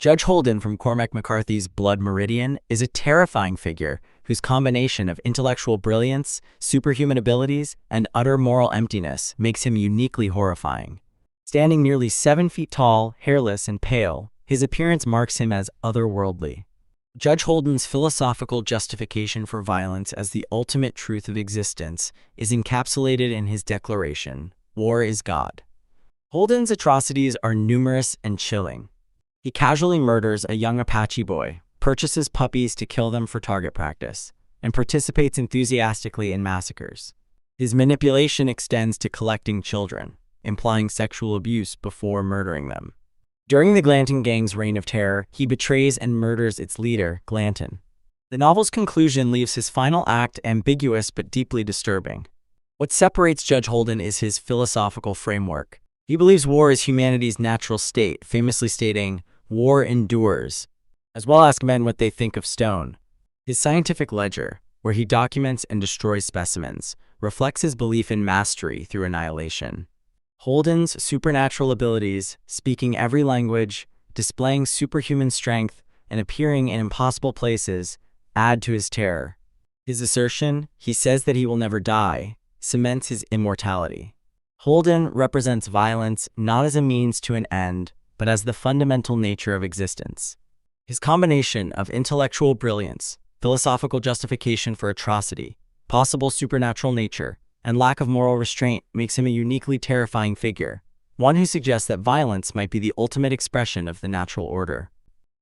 Judge Holden from Cormac McCarthy's Blood Meridian is a terrifying figure whose combination of intellectual brilliance, superhuman abilities, and utter moral emptiness makes him uniquely horrifying. Standing nearly 7 feet tall, hairless, and pale, his appearance marks him as otherworldly. Judge Holden's philosophical justification for violence as the ultimate truth of existence is encapsulated in his declaration, "War is God." Holden's atrocities are numerous and chilling. He casually murders a young Apache boy, purchases puppies to kill them for target practice, and participates enthusiastically in massacres. His manipulation extends to collecting children, implying sexual abuse before murdering them. During the Glanton Gang's reign of terror, he betrays and murders its leader, Glanton. The novel's conclusion leaves his final act ambiguous but deeply disturbing. What separates Judge Holden is his philosophical framework. He believes war is humanity's natural state, famously stating, "War endures," as well as ask men what they think of stone. His scientific ledger, where he documents and destroys specimens, reflects his belief in mastery through annihilation. Holden's supernatural abilities, speaking every language, displaying superhuman strength, and appearing in impossible places, add to his terror. His assertion, he says that he will never die, cements his immortality. Holden represents violence not as a means to an end, but as the fundamental nature of existence. His combination of intellectual brilliance, philosophical justification for atrocity, possible supernatural nature, and lack of moral restraint makes him a uniquely terrifying figure, one who suggests that violence might be the ultimate expression of the natural order.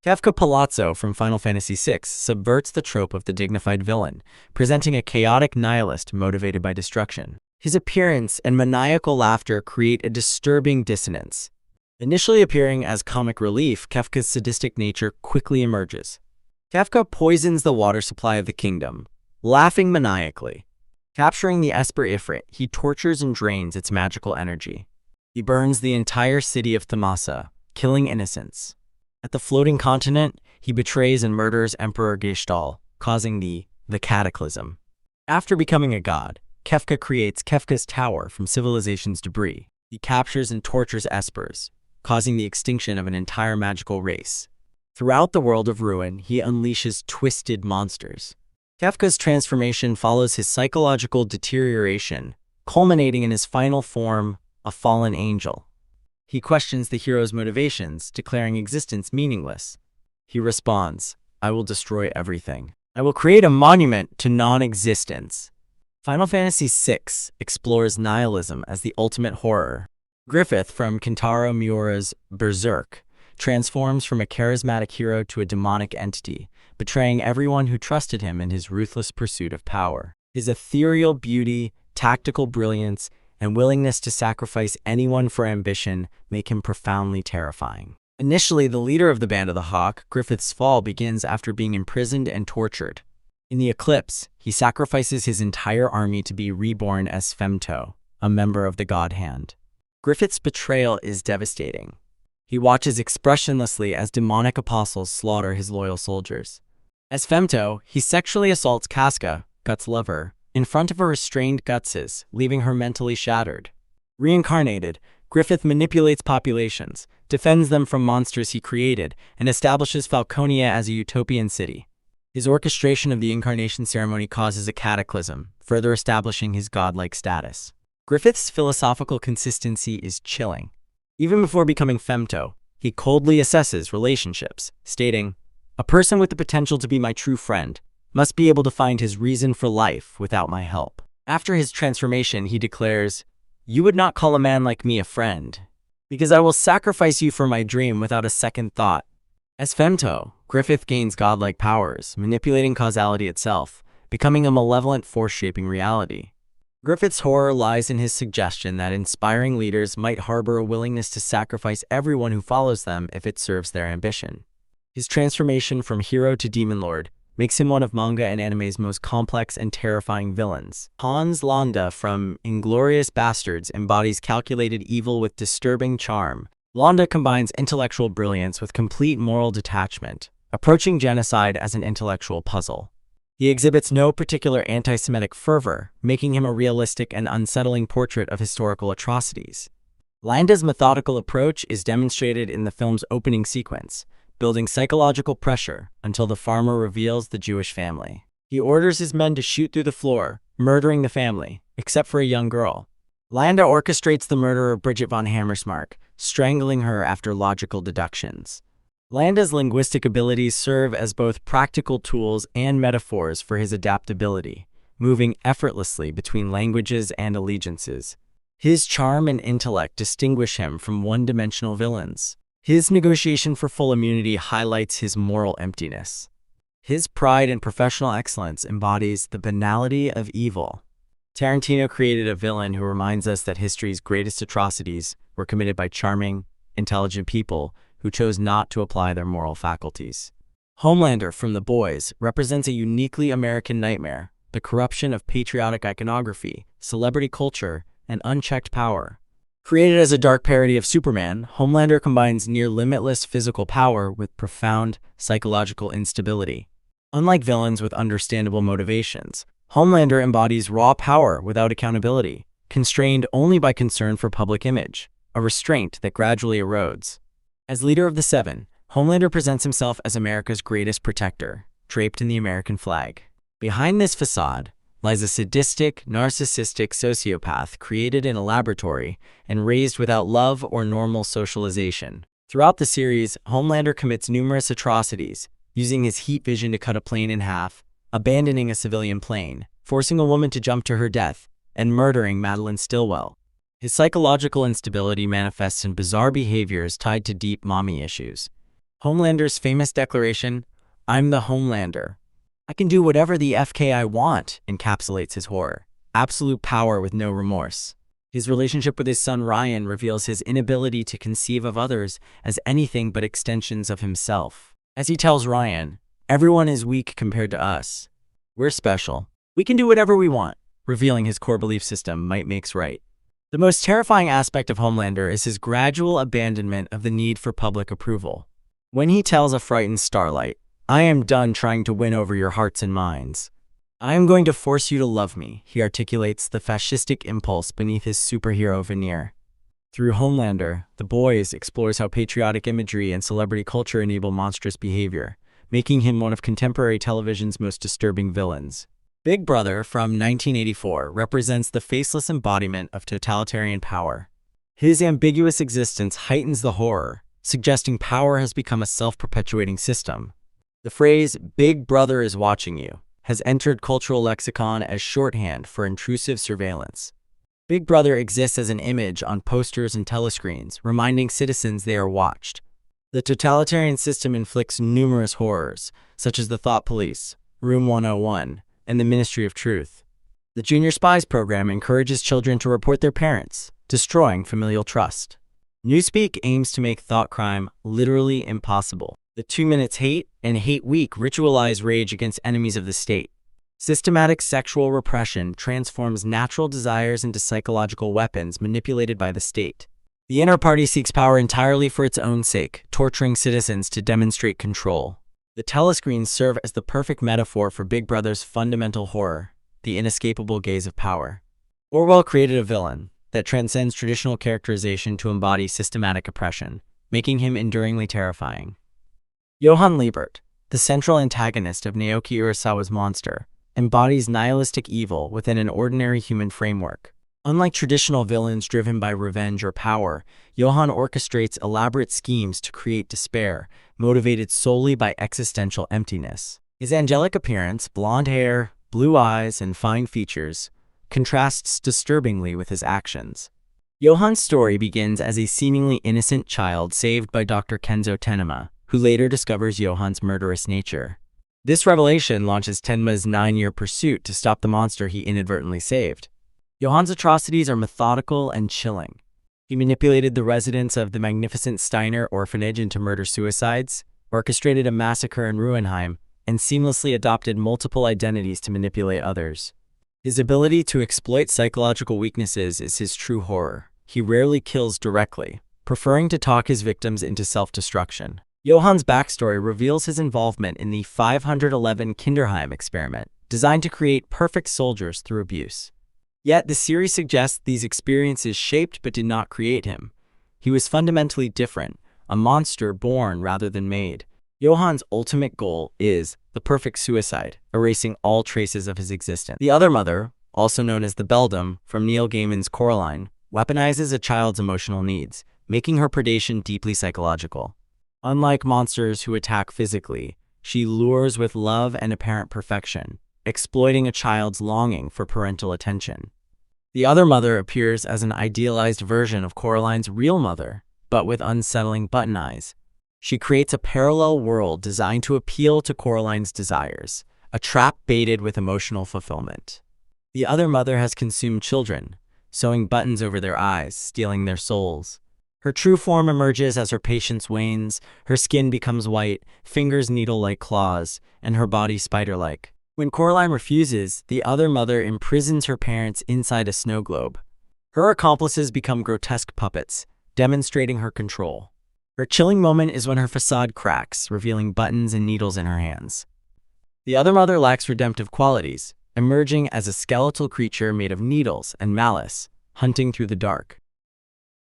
Kefka Palazzo from Final Fantasy VI subverts the trope of the dignified villain, presenting a chaotic nihilist motivated by destruction. His appearance and maniacal laughter create a disturbing dissonance. Initially appearing as comic relief, Kefka's sadistic nature quickly emerges. Kefka poisons the water supply of the kingdom, laughing maniacally. Capturing the Esper Ifrit, he tortures and drains its magical energy. He burns the entire city of Thamasa, killing innocents. At the floating continent, he betrays and murders Emperor Geshtal, causing the cataclysm. After becoming a god, Kefka creates Kefka's Tower from civilization's debris. He captures and tortures Espers, causing the extinction of an entire magical race. Throughout the world of ruin, he unleashes twisted monsters. Kefka's transformation follows his psychological deterioration, culminating in his final form, a fallen angel. He questions the hero's motivations, declaring existence meaningless. He responds, "I will destroy everything. I will create a monument to non-existence." Final Fantasy VI explores nihilism as the ultimate horror. Griffith from Kentaro Miura's Berserk transforms from a charismatic hero to a demonic entity, betraying everyone who trusted him in his ruthless pursuit of power. His ethereal beauty, tactical brilliance, and willingness to sacrifice anyone for ambition make him profoundly terrifying. Initially, the leader of the Band of the Hawk, Griffith's fall begins after being imprisoned and tortured. In the Eclipse, he sacrifices his entire army to be reborn as Femto, a member of the God Hand. Griffith's betrayal is devastating. He watches expressionlessly as demonic apostles slaughter his loyal soldiers. As Femto, he sexually assaults Casca, Guts' lover, in front of a restrained Gutses, leaving her mentally shattered. Reincarnated, Griffith manipulates populations, defends them from monsters he created, and establishes Falconia as a utopian city. His orchestration of the incarnation ceremony causes a cataclysm, further establishing his godlike status. Griffith's philosophical consistency is chilling. Even before becoming Femto, he coldly assesses relationships, stating, "A person with the potential to be my true friend must be able to find his reason for life without my help." After his transformation, he declares, "You would not call a man like me a friend, because I will sacrifice you for my dream without a second thought." As Femto, Griffith gains godlike powers, manipulating causality itself, becoming a malevolent force shaping reality. Griffith's horror lies in his suggestion that inspiring leaders might harbor a willingness to sacrifice everyone who follows them if it serves their ambition. His transformation from hero to demon lord makes him one of manga and anime's most complex and terrifying villains. Landa from Inglourious Bastards embodies calculated evil with disturbing charm. Landa combines intellectual brilliance with complete moral detachment, approaching genocide as an intellectual puzzle. He exhibits no particular anti-Semitic fervor, making him a realistic and unsettling portrait of historical atrocities. Landa's methodical approach is demonstrated in the film's opening sequence, building psychological pressure until the farmer reveals the Jewish family. He orders his men to shoot through the floor, murdering the family, except for a young girl. Landa orchestrates the murder of Bridget von Hammersmark, strangling her after logical deductions. Landa's linguistic abilities serve as both practical tools and metaphors for his adaptability, moving effortlessly between languages and allegiances. His charm and intellect distinguish him from one-dimensional villains. His negotiation for full immunity highlights his moral emptiness. His pride in professional excellence embodies the banality of evil. Tarantino created a villain who reminds us that history's greatest atrocities were committed by charming, intelligent people who chose not to apply their moral faculties. Homelander from The Boys represents a uniquely American nightmare, the corruption of patriotic iconography, celebrity culture, and unchecked power. Created as a dark parody of Superman, Homelander combines near-limitless physical power with profound psychological instability. Unlike villains with understandable motivations, Homelander embodies raw power without accountability, constrained only by concern for public image, a restraint that gradually erodes. As leader of the Seven, Homelander presents himself as America's greatest protector, draped in the American flag. Behind this facade lies a sadistic, narcissistic sociopath created in a laboratory and raised without love or normal socialization. Throughout the series, Homelander commits numerous atrocities, using his heat vision to cut a plane in half, abandoning a civilian plane, forcing a woman to jump to her death, and murdering Madeline Stillwell. His psychological instability manifests in bizarre behaviors tied to deep mommy issues. Homelander's famous declaration, "I'm the Homelander. I can do whatever the FK I want," encapsulates his horror. Absolute power with no remorse. His relationship with his son Ryan reveals his inability to conceive of others as anything but extensions of himself. As he tells Ryan, "Everyone is weak compared to us. We're special. We can do whatever we want," revealing his core belief system, might makes right. The most terrifying aspect of Homelander is his gradual abandonment of the need for public approval. When he tells a frightened Starlight, "I am done trying to win over your hearts and minds. I am going to force you to love me," he articulates the fascistic impulse beneath his superhero veneer. Through Homelander, The Boys explores how patriotic imagery and celebrity culture enable monstrous behavior, making him one of contemporary television's most disturbing villains. Big Brother from 1984 represents the faceless embodiment of totalitarian power. His ambiguous existence heightens the horror, suggesting power has become a self-perpetuating system. The phrase, "Big Brother is watching you," has entered cultural lexicon as shorthand for intrusive surveillance. Big Brother exists as an image on posters and telescreens, reminding citizens they are watched. The totalitarian system inflicts numerous horrors, such as the Thought Police, Room 101, and the Ministry of Truth. The Junior Spies program encourages children to report their parents, destroying familial trust. Newspeak aims to make thought crime literally impossible. The 2 Minutes Hate and Hate Week ritualize rage against enemies of the state. Systematic sexual repression transforms natural desires into psychological weapons manipulated by the state. The inner party seeks power entirely for its own sake, torturing citizens to demonstrate control. The telescreens serve as the perfect metaphor for Big Brother's fundamental horror, the inescapable gaze of power. Orwell created a villain that transcends traditional characterization to embody systematic oppression, making him enduringly terrifying. Johan Liebert, the central antagonist of Naoki Urasawa's Monster, embodies nihilistic evil within an ordinary human framework. Unlike traditional villains driven by revenge or power, Johan orchestrates elaborate schemes to create despair, motivated solely by existential emptiness. His angelic appearance, blonde hair, blue eyes, and fine features, contrasts disturbingly with his actions. Johan's story begins as a seemingly innocent child saved by Dr. Kenzo Tenma, who later discovers Johan's murderous nature. This revelation launches Tenma's 9-year pursuit to stop the monster he inadvertently saved. Johan's atrocities are methodical and chilling. He manipulated the residents of the magnificent Steiner orphanage into murder-suicides, orchestrated a massacre in Ruenheim, and seamlessly adopted multiple identities to manipulate others. His ability to exploit psychological weaknesses is his true horror. He rarely kills directly, preferring to talk his victims into self-destruction. Johan's backstory reveals his involvement in the 511 Kinderheim experiment, designed to create perfect soldiers through abuse. Yet the series suggests these experiences shaped but did not create him. He was fundamentally different, a monster born rather than made, Johan's ultimate goal is the perfect suicide, erasing all traces of his existence. The other mother, also known as the beldam from Neil Gaiman's Coraline, weaponizes a child's emotional needs, making her predation deeply psychological. Unlike monsters who attack physically, she lures with love and apparent perfection, exploiting a child's longing for parental attention. The other mother appears as an idealized version of Coraline's real mother, but with unsettling button eyes. She creates a parallel world designed to appeal to Coraline's desires, a trap baited with emotional fulfillment. The other mother has consumed children, sewing buttons over their eyes, stealing their souls. Her true form emerges as her patience wanes, her skin becomes white, fingers needle-like claws, and her body spider-like. When Coraline refuses, the other mother imprisons her parents inside a snow globe. Her accomplices become grotesque puppets, demonstrating her control. Her chilling moment is when her facade cracks, revealing buttons and needles in her hands. The other mother lacks redemptive qualities, emerging as a skeletal creature made of needles and malice, hunting through the dark.